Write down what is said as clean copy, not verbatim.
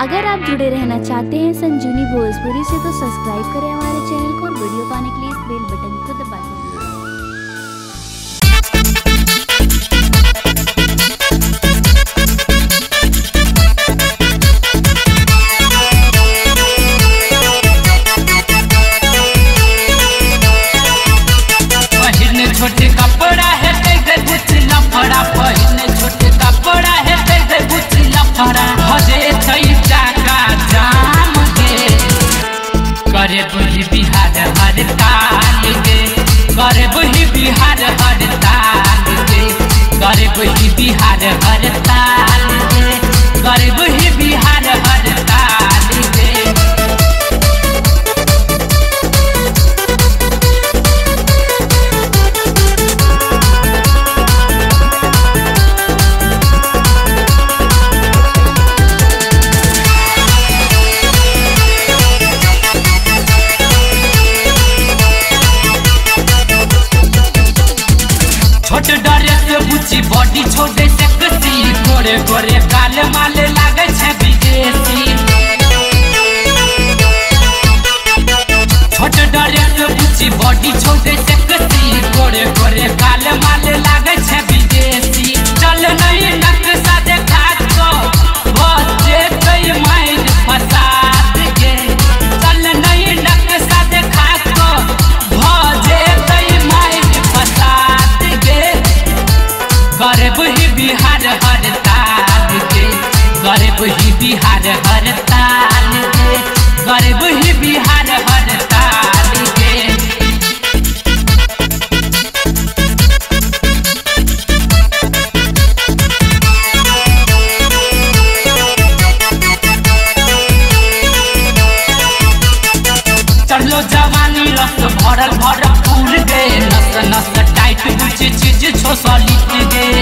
अगर आप जुड़े रहना चाहते हैं संजीवनी भोजपुरी से तो सब्सक्राइब करें हमारे चैनल को और वीडियो पाने के लिए इस बेल बटन को दबा दें। छोटे कपड़ा है कैसे बुचला फड़ा पहिने छोटे कपड़ा है कैसे बुचला फड़ा हजे थैचा का जाम के करे बुही बिहार हर ताल के करे बुही बिहार हर ताल के करे बुही बिहार हर ताल के करे बुही बिहार हर ताल के छोटे डरे से बुची बॉडी छोटे से कसी गोरे गोरे काले माले लागे छे विदेशी छोटे डरे से बुची बॉडी छोटे से कसी गोरे गोरे काले माले लागे छे विदेशी चल नहीं नक्शा देखा तो बच्चे कई माइंड फसाद के चल नहीं नक्शा देखा तो भजे कई माइंड फसाद के गरीब ही बिहार हर ताल के गरीब ही बिहार हर ताल के गरीब ही बिहार हर ताल के चलो जवानी रस भरल भरल फूल गे नस नस टाइट कुछ चीज छो सॉलिड गे